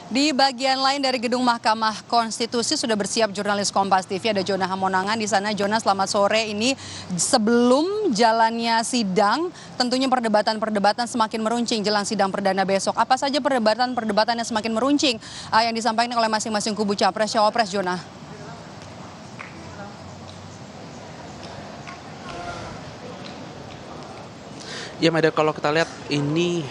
Di bagian lain dari gedung Mahkamah Konstitusi sudah bersiap jurnalis Kompas TV, ada Jona Hamonangan di sana. Jona, selamat sore. Ini sebelum jalannya sidang, tentunya perdebatan-perdebatan semakin meruncing jelang sidang perdana besok. Apa saja perdebatan-perdebatan yang semakin meruncing yang disampaikan oleh masing-masing kubu capres cawapres, Jona? Ya, Meda, kalau kita lihat ini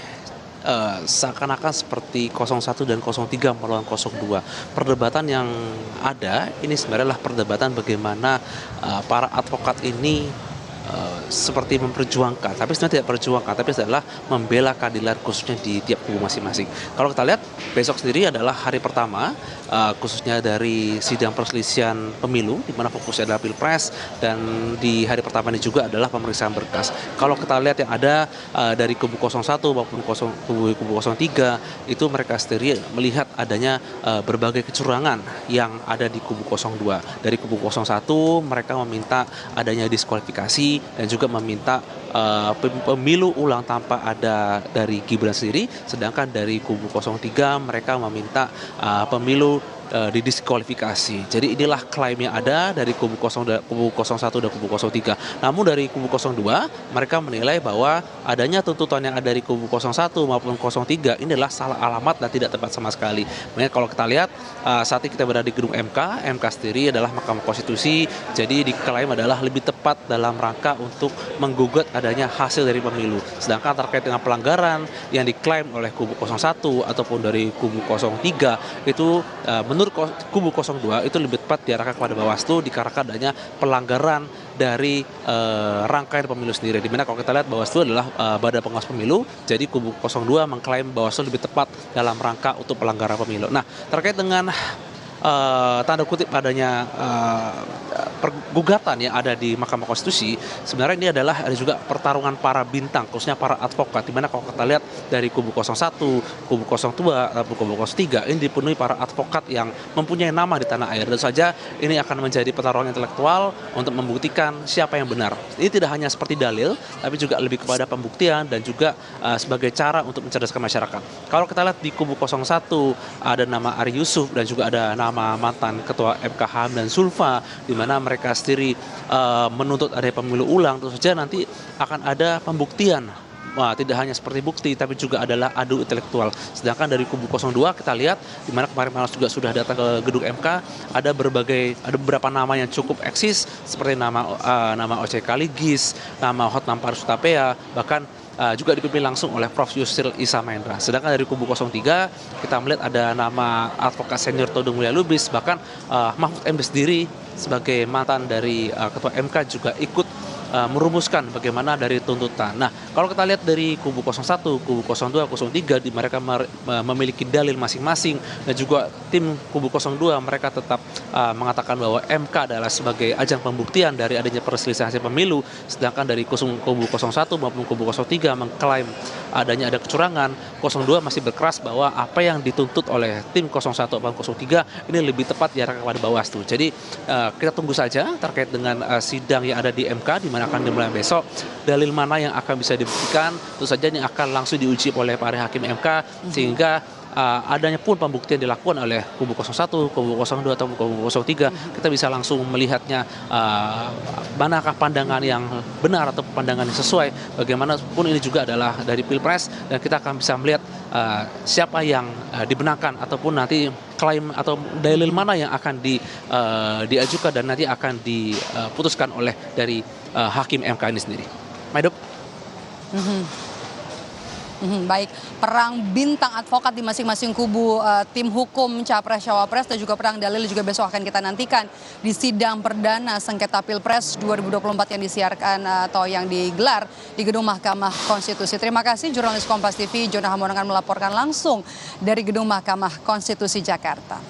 seakan-akan seperti 01 dan 03 melawan 02. Perdebatan yang ada ini sebenarnya adalah perdebatan bagaimana para advokat ini seperti memperjuangkan, tapi sebenarnya tidak perjuangkan, tapi adalah membela keadilan khususnya di tiap kubu masing-masing. Kalau kita lihat besok sendiri adalah hari pertama khususnya dari sidang perselisihan pemilu, di mana fokusnya adalah pilpres, dan di hari pertama ini juga adalah pemeriksaan berkas. Kalau kita lihat yang ada dari kubu 01 maupun kubu 03 itu mereka sendiri melihat adanya berbagai kecurangan yang ada di kubu 02. Dari kubu 01 mereka meminta adanya diskualifikasi dan juga meminta pemilu ulang tanpa ada dari Gibran sendiri, sedangkan dari kubu 03 mereka meminta pemilu didiskualifikasi. Jadi inilah klaim yang ada dari kubu 01 dan kubu 03. Namun dari kubu 02 mereka menilai bahwa adanya tuntutan yang ada dari kubu 01 maupun 03 ini adalah salah alamat dan tidak tepat sama sekali. Makanya kalau kita lihat saat ini kita berada di gedung MK sendiri adalah Mahkamah Konstitusi, jadi diklaim adalah lebih tepat dalam rangka untuk menggugat adanya hasil dari pemilu. Sedangkan terkait dengan pelanggaran yang diklaim oleh kubu 01 ataupun dari kubu 03 itu menurut kubu 02 itu lebih tepat diarahkan kepada Bawaslu dikarenakan adanya pelanggaran dari rangkaian pemilu sendiri. Dimana kalau kita lihat Bawaslu adalah badan pengawas pemilu, jadi kubu 02 mengklaim Bawaslu lebih tepat dalam rangka untuk pelanggaran pemilu. Nah, terkait dengan tanda kutip adanya pergugatan yang ada di Mahkamah Konstitusi, sebenarnya ini adalah ada juga pertarungan para bintang, khususnya para advokat, di mana kalau kita lihat dari kubu 01, kubu 02, ataupun kubu 03 ini dipenuhi para advokat yang mempunyai nama di tanah air. Dan saja ini akan menjadi pertarungan intelektual untuk membuktikan siapa yang benar. Ini tidak hanya seperti dalil, tapi juga lebih kepada pembuktian dan juga sebagai cara untuk mencerdaskan masyarakat. Kalau kita lihat di kubu 01 ada nama Ari Yusuf dan juga ada nama mantan Ketua MK Hamdan Zulfa, di mana mereka sendiri menuntut ada pemilu ulang. Tentu saja nanti akan ada pembuktian. Wah, tidak hanya seperti bukti, tapi juga adalah adu intelektual. Sedangkan dari kubu 02 kita lihat, di mana kemarin juga sudah datang ke gedung MK, ada beberapa nama yang cukup eksis, seperti nama Oce Kaligis, nama Hotman Paris Hutapea, bahkan juga dipimpin langsung oleh Prof. Yusril Issa Mahendra. Sedangkan dari kubu 03 kita melihat ada nama advokat senior Todung Mulya Lubis, bahkan Mahfud MD sendiri sebagai mantan dari Ketua MK juga ikut merumuskan bagaimana dari tuntutan. Nah, kalau kita lihat dari kubu 01, kubu 02, 03 di mereka memiliki dalil masing-masing, dan juga tim kubu 02 mereka tetap mengatakan bahwa MK adalah sebagai ajang pembuktian dari adanya perselisihan hasil pemilu, sedangkan dari kubu 01 maupun kubu 03 mengklaim adanya ada kecurangan. 02 masih berkeras bahwa apa yang dituntut oleh tim 01 maupun 03 ini lebih tepat diarahkan kepada Bawaslu. Jadi kita tunggu saja terkait dengan sidang yang ada di MK, di mana akan dimulai besok, dalil mana yang akan bisa dibuktikan, tentu saja ini akan langsung diuji oleh para hakim MK, sehingga adanya pun pembuktian dilakukan oleh kubu 01, kubu 02 atau kubu 03, kita bisa langsung melihatnya manakah pandangan yang benar atau pandangan yang sesuai. Bagaimanapun ini juga adalah dari pilpres, dan kita akan bisa melihat siapa yang dibenarkan ataupun nanti klaim atau dalil mana yang akan diajukan dan nanti akan diputuskan oleh dari hakim MK ini sendiri. Maidop. Baik, perang bintang advokat di masing-masing kubu tim hukum capres cawapres dan juga perang dalil juga besok akan kita nantikan di sidang perdana sengketa Pilpres 2024 yang disiarkan atau yang digelar di gedung Mahkamah Konstitusi. Terima kasih jurnalis Kompas TV Jona Hamonangan melaporkan langsung dari gedung Mahkamah Konstitusi Jakarta.